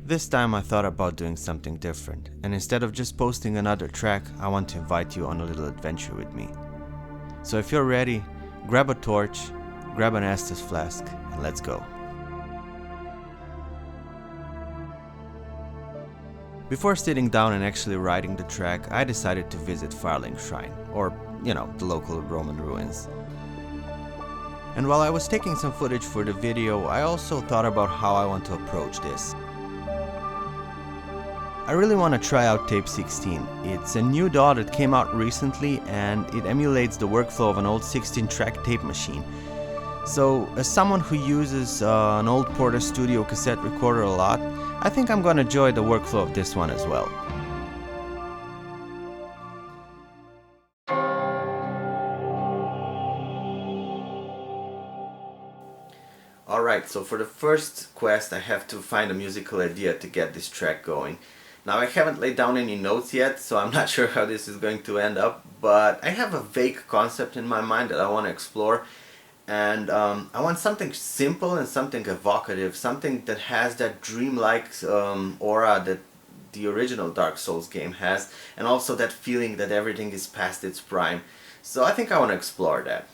This time I thought about doing something different, and instead of just posting another track, I want to invite you on a little adventure with me. So if you're ready, grab a torch, grab an Estus flask, and let's go. Before sitting down and actually writing the track, I decided to visit Firelink Shrine, or, the local Roman ruins. And while I was taking some footage for the video, I also thought about how I want to approach this. I really want to try out Tape 16. It's a new DAW that came out recently and it emulates the workflow of an old 16-track tape machine. So, as someone who uses an old Porta Studio cassette recorder a lot, I think I'm gonna enjoy the workflow of this one as well. Alright, so for the first quest I have to find a musical idea to get this track going. Now I haven't laid down any notes yet, so I'm not sure how this is going to end up, but I have a vague concept in my mind that I want to explore, and I want something simple and something evocative, something that has that dreamlike aura that the original Dark Souls game has, and also that feeling that everything is past its prime. So I think I want to explore that.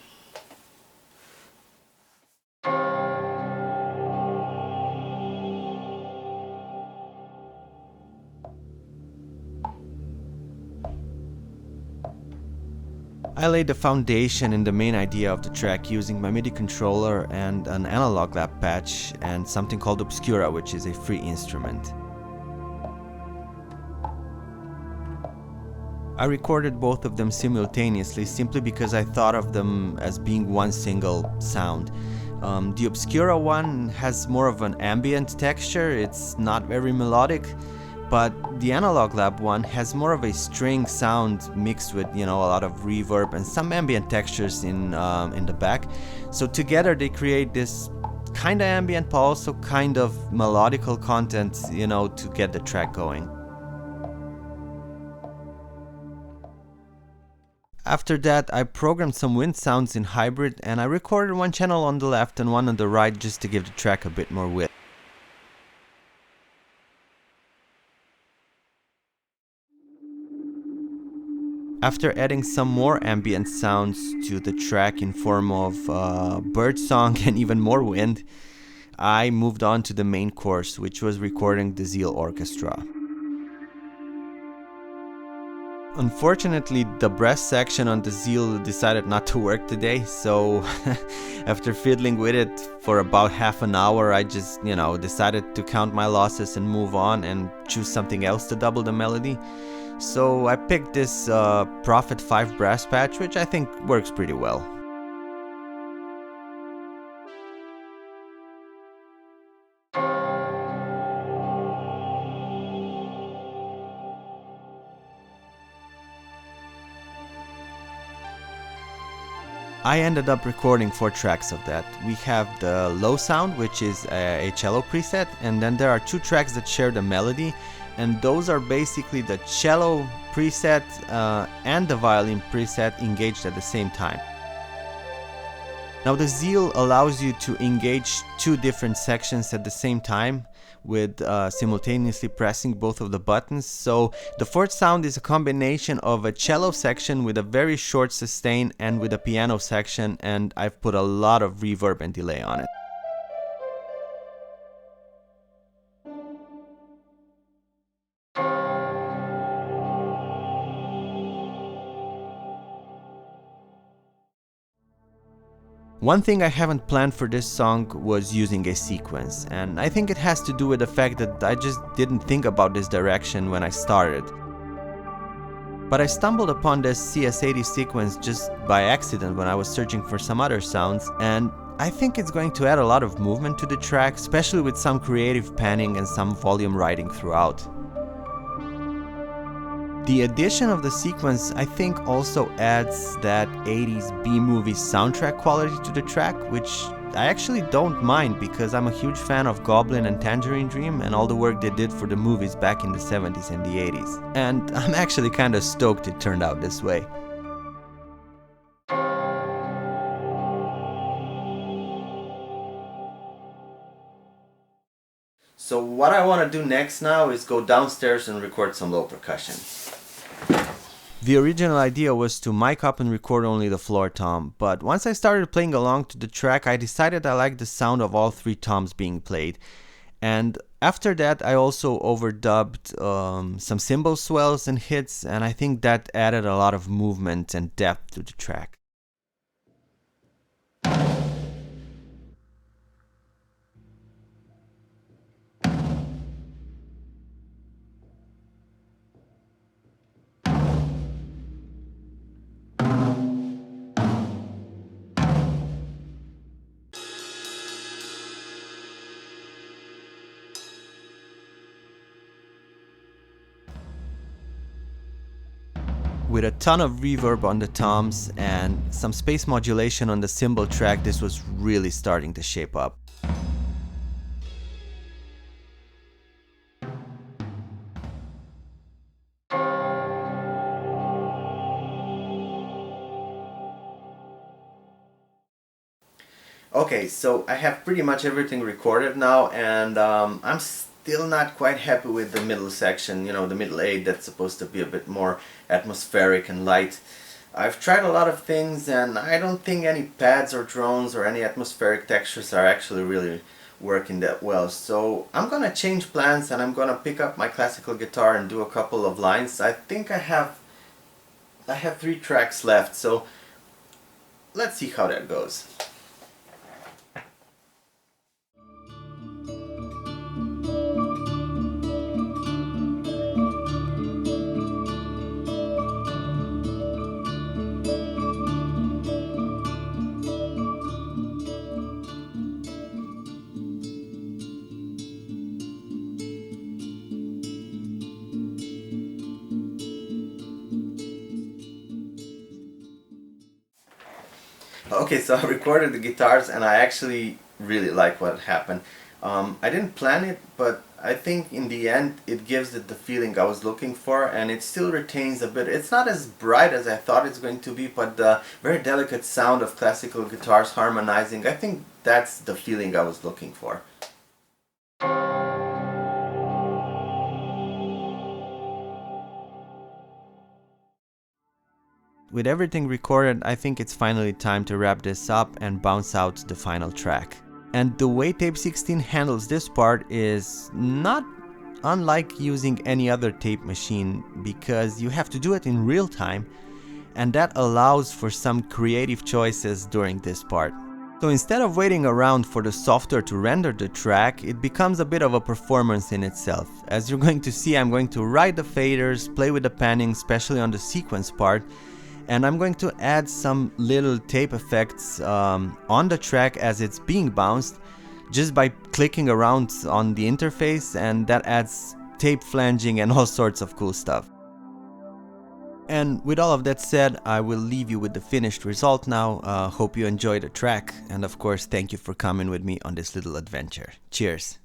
I laid the foundation in the main idea of the track using my MIDI controller and an analog lab patch and something called Obscura, which is a free instrument. I recorded both of them simultaneously simply because I thought of them as being one single sound. The Obscura one has more of an ambient texture, it's not very melodic. But the Analog Lab one has more of a string sound mixed with, a lot of reverb and some ambient textures in the back. So together they create this kind of ambient but also kind of melodical content, to get the track going. After that, I programmed some wind sounds in hybrid and I recorded one channel on the left and one on the right just to give the track a bit more width. After adding some more ambient sounds to the track in form of birdsong and even more wind, I moved on to the main course, which was recording the Siel orchestra. Unfortunately, the brass section on the Siel decided not to work today, so after fiddling with it for about half an hour, I just, decided to count my losses and move on and choose something else to double the melody. So I picked this Prophet 5 brass patch, which I think works pretty well. I ended up recording 4 tracks of that. We have the low sound, which is a cello preset, and then there are 2 tracks that share the melody, and those are basically the cello preset and the violin preset engaged at the same time. Now the Siel allows you to engage 2 different sections at the same time with simultaneously pressing both of the buttons. So the 4th sound is a combination of a cello section with a very short sustain and with a piano section, and I've put a lot of reverb and delay on it. One thing I haven't planned for this song was using a sequence, and I think it has to do with the fact that I just didn't think about this direction when I started. But I stumbled upon this CS80 sequence just by accident when I was searching for some other sounds, and I think it's going to add a lot of movement to the track, especially with some creative panning and some volume writing throughout. The addition of the sequence, I think, also adds that 80's B-movie soundtrack quality to the track, which I actually don't mind because I'm a huge fan of Goblin and Tangerine Dream and all the work they did for the movies back in the 70s and the 80s. And I'm actually kinda stoked it turned out this way. So what I want to do next now is go downstairs and record some low percussion. The original idea was to mic up and record only the floor tom, but once I started playing along to the track, I decided I liked the sound of all three toms being played. And after that, I also overdubbed some cymbal swells and hits, and I think that added a lot of movement and depth to the track. With a ton of reverb on the toms and some space modulation on the cymbal track, this was really starting to shape up. Okay, so I have pretty much everything recorded now, and I'm still not quite happy with the middle section, you know, the middle 8 that's supposed to be a bit more atmospheric and light. I've tried a lot of things, and I don't think any pads or drones or any atmospheric textures are actually really working that well. So I'm gonna change plans, and I'm gonna pick up my classical guitar and do a couple of lines. I think I have 3 tracks left, so let's see how that goes. Okay, so I recorded the guitars, and I actually really like what happened. I didn't plan it, but I think in the end it gives it the feeling I was looking for, and it still retains a bit. It's not as bright as I thought it's going to be, but the very delicate sound of classical guitars harmonizing, I think that's the feeling I was looking for. With everything recorded, I think it's finally time to wrap this up and bounce out the final track. And the way Tape 16 handles this part is not unlike using any other tape machine, because you have to do it in real time, and that allows for some creative choices during this part. So instead of waiting around for the software to render the track, it becomes a bit of a performance in itself. As you're going to see, I'm going to write the faders, play with the panning, especially on the sequence part, and I'm going to add some little tape effects on the track as it's being bounced, just by clicking around on the interface, and that adds tape flanging and all sorts of cool stuff. And with all of that said, I will leave you with the finished result now. Hope you enjoyed the track, and of course thank you for coming with me on this little adventure. Cheers!